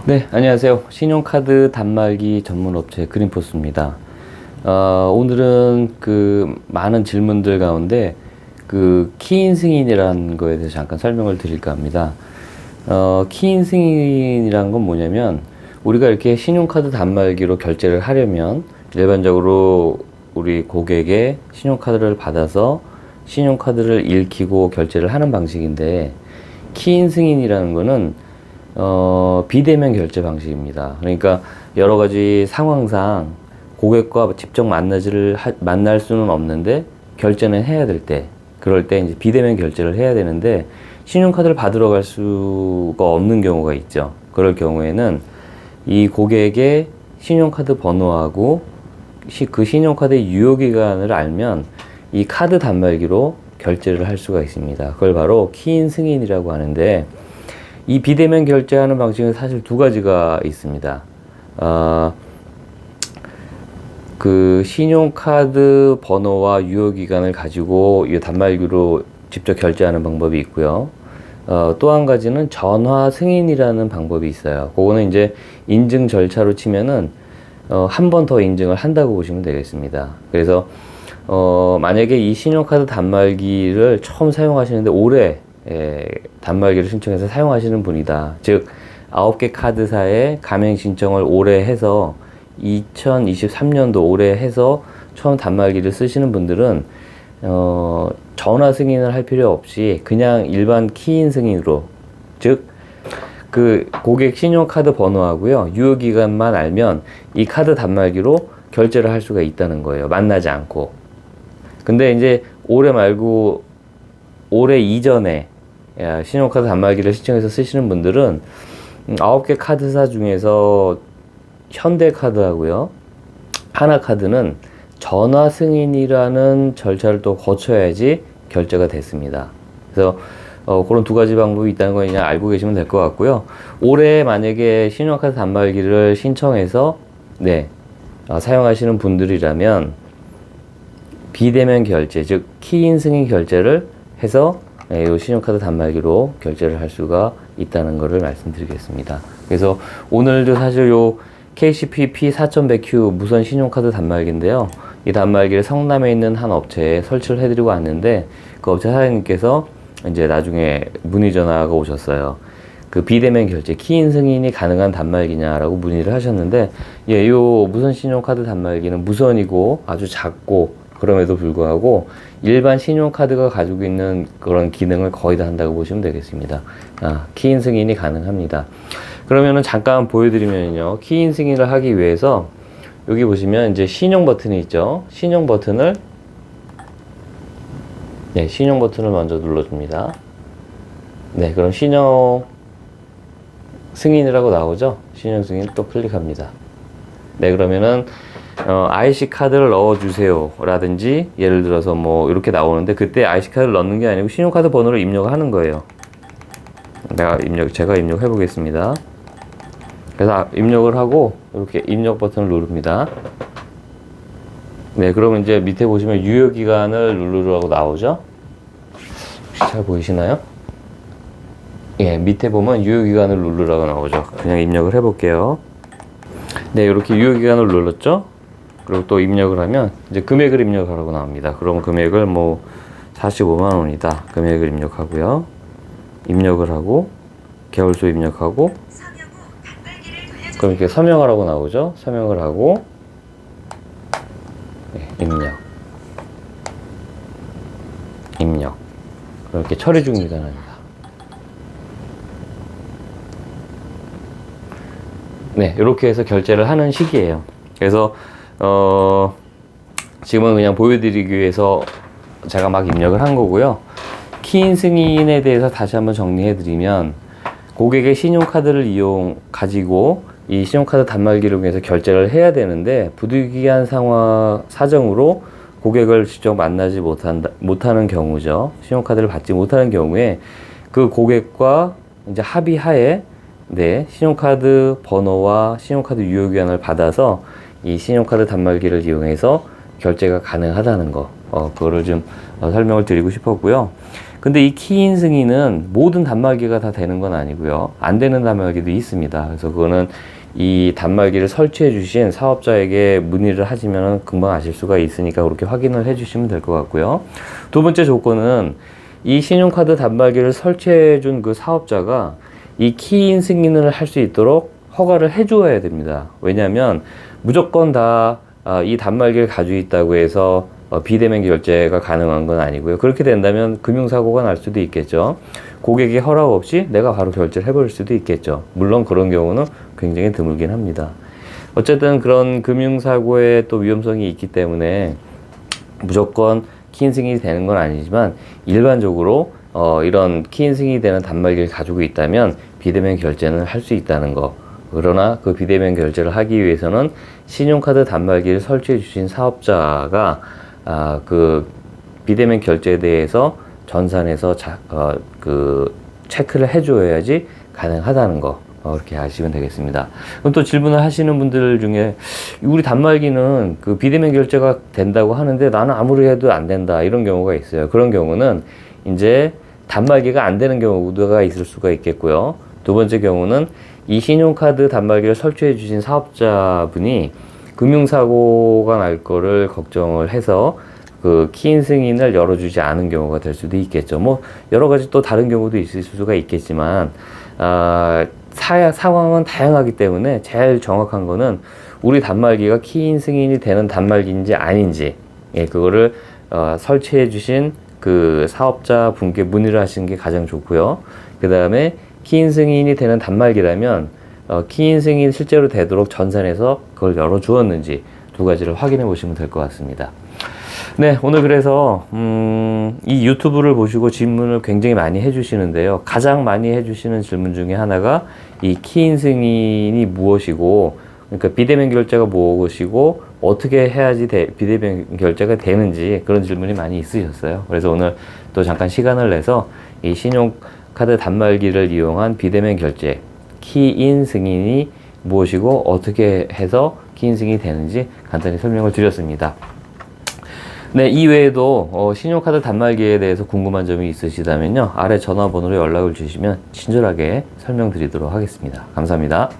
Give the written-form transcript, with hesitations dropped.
네, 안녕하세요. 신용카드 단말기 전문 업체 그린포스입니다. 오늘은 많은 질문들 가운데 키인 승인이라는 거에 대해서 잠깐 설명을 드릴까 합니다. 키인 승인이란 건 뭐냐면 우리가 이렇게 신용카드 단말기로 결제를 하려면 일반적으로 우리 고객의 신용카드를 받아서 신용카드를 읽히고 결제를 하는 방식인데, 키인 승인이라는 거는 비대면 결제 방식입니다. 그러니까 여러 가지 상황상 고객과 직접 만날 수는 없는데 결제는 해야 될 때, 그럴 때 이제 비대면 결제를 해야 되는데 신용카드를 받으러 갈 수가 없는 경우가 있죠. 그럴 경우에는 이 고객의 신용카드 번호하고 그 신용카드의 유효기간을 알면 이 카드 단말기로 결제를 할 수가 있습니다. 그걸 바로 키인 승인이라고 하는데, 이 비대면 결제하는 방식은 사실 두 가지가 있습니다. 그 신용카드 번호와 유효기간을 가지고 이 단말기로 직접 결제하는 방법이 있고요. 또 한 가지는 전화 승인이라는 방법이 있어요. 그거는 이제 인증 절차로 치면은 한 번 더 인증을 한다고 보시면 되겠습니다. 그래서 만약에 이 신용카드 단말기를 처음 사용하시는데 올해 단말기를 신청해서 사용하시는 분이다. 즉 9개 카드사에 가맹 신청을 올해 해서 2023년도 올해 해서 처음 단말기를 쓰시는 분들은 전화 승인을 할 필요 없이 그냥 일반 키인 승인으로, 즉 그 고객 신용카드 번호하고요 유효기간만 알면 이 카드 단말기로 결제를 할 수가 있다는 거예요. 만나지 않고. 근데 이제 올해 말고 올해 이전에 신용카드 단말기를 신청해서 쓰시는 분들은 9개 카드사 중에서 현대카드하고요 하나카드는 전화 승인이라는 절차를 또 거쳐야지 결제가 됐습니다. 그래서 그런 두 가지 방법이 있다는 거 그냥 알고 계시면 될 것 같고요. 올해 만약에 신용카드 단말기를 신청해서 사용하시는 분들이라면 비대면 결제, 즉 키인 승인 결제를 해서 이 신용카드 단말기로 결제를 할 수가 있다는 것을 말씀드리겠습니다. 그래서 오늘도 사실 요 KCP P4100Q 무선 신용카드 단말기인데요. 이 단말기를 성남에 있는 한 업체에 설치를 해드리고 왔는데, 그 업체 사장님께서 이제 나중에 문의 전화가 오셨어요. 그 비대면 결제, 키인 승인이 가능한 단말기냐라고 문의를 하셨는데, 요 무선 신용카드 단말기는 무선이고 아주 작고, 그럼에도 불구하고 일반 신용카드가 가지고 있는 그런 기능을 거의 다 한다고 보시면 되겠습니다. 키인 승인이 가능합니다. 그러면은 잠깐 보여드리면요. 키인 승인을 하기 위해서 여기 보시면 이제 신용 버튼이 있죠. 신용 버튼을 먼저 눌러줍니다. 그럼 신용 승인이라고 나오죠. 신용 승인 또 클릭합니다. 그러면은 IC 카드를 넣어주세요 라든지, 예를 들어서 뭐 이렇게 나오는데, 그때 IC 카드를 넣는 게 아니고 신용카드 번호를 입력하는 거예요. 제가 입력해 보겠습니다. 그래서 입력을 하고 이렇게 입력 버튼을 누릅니다. 그러면 이제 밑에 보시면 유효기간을 누르라고 나오죠. 혹시 잘 보이시나요? 밑에 보면 유효기간을 누르라고 나오죠. 그냥 입력을 해 볼게요. 이렇게 유효기간을 눌렀죠. 그리고 또 입력을 하면 이제 금액을 입력하라고 나옵니다. 그럼 금액을 뭐 45만 원이다. 금액을 입력하고요. 입력을 하고 개월수 입력하고, 그럼 이렇게 서명하라고 나오죠. 서명을 하고 입력. 그럼 이렇게 처리 중입니다. 이렇게 해서 결제를 하는 식이에요. 그래서 지금은 그냥 보여드리기 위해서 제가 막 입력을 한 거고요. 키인 승인에 대해서 다시 한번 정리해 드리면, 고객의 신용카드를 가지고 이 신용카드 단말기를 통해서 결제를 해야 되는데, 부득이한 사정으로 고객을 직접 만나지 못하는 경우죠. 신용카드를 받지 못하는 경우에 그 고객과 이제 합의하에 신용카드 번호와 신용카드 유효기간을 받아서 이 신용카드 단말기를 이용해서 결제가 가능하다는 거, 그거를 좀 설명을 드리고 싶었고요. 근데 이 키인 승인은 모든 단말기가 다 되는 건 아니고요. 안 되는 단말기도 있습니다. 그래서 그거는 이 단말기를 설치해 주신 사업자에게 문의를 하시면 금방 아실 수가 있으니까 그렇게 확인을 해 주시면 될 것 같고요. 두 번째 조건은 이 신용카드 단말기를 설치해 준 그 사업자가 이 키인 승인을 할 수 있도록 허가를 해 주어야 됩니다. 왜냐하면 무조건 다 이 단말기를 가지고 있다고 해서 비대면 결제가 가능한 건 아니고요. 그렇게 된다면 금융사고가 날 수도 있겠죠. 고객의 허락 없이 내가 바로 결제를 해버릴 수도 있겠죠. 물론 그런 경우는 굉장히 드물긴 합니다. 어쨌든 그런 금융사고의 또 위험성이 있기 때문에 무조건 키인 승인이 되는 건 아니지만 일반적으로 이런 키인 승인이 되는 단말기를 가지고 있다면 비대면 결제는 할 수 있다는 거. 그러나 그 비대면 결제를 하기 위해서는 신용카드 단말기를 설치해 주신 사업자가 그 비대면 결제에 대해서 전산에서 그 체크를 해줘야지 가능하다는 거. 그렇게 아시면 되겠습니다. 그럼 또 질문을 하시는 분들 중에 우리 단말기는 그 비대면 결제가 된다고 하는데 나는 아무리 해도 안 된다 이런 경우가 있어요. 그런 경우는 이제 단말기가 안 되는 경우가 있을 수가 있겠고요. 두 번째 경우는 이 신용카드 단말기를 설치해 주신 사업자분이 금융사고가 날 거를 걱정을 해서 그 키인 승인을 열어주지 않은 경우가 될 수도 있겠죠. 뭐 여러 가지 또 다른 경우도 있을 수가 있겠지만 상황은 다양하기 때문에 제일 정확한 거는 우리 단말기가 키인 승인이 되는 단말기인지 아닌지 그거를 설치해 주신 그 사업자 분께 문의를 하시는 게 가장 좋고요. 그 다음에 키인 승인이 되는 단말기라면 키인 승인이 실제로 되도록 전산에서 그걸 열어 주었는지 두 가지를 확인해 보시면 될 것 같습니다. 네, 오늘 그래서 이 유튜브를 보시고 질문을 굉장히 많이 해주시는데요. 가장 많이 해주시는 질문 중에 하나가 이 키인 승인이 무엇이고, 그러니까 비대면 결제가 무엇이고 어떻게 해야지 비대면 결제가 되는지 그런 질문이 많이 있으셨어요. 그래서 오늘 또 잠깐 시간을 내서 이 신용카드 단말기를 이용한 비대면 결제 키인 승인이 무엇이고 어떻게 해서 키인 승인이 되는지 간단히 설명을 드렸습니다. 네, 이외에도 신용카드 단말기에 대해서 궁금한 점이 있으시다면요, 아래 전화번호로 연락을 주시면 친절하게 설명드리도록 하겠습니다. 감사합니다.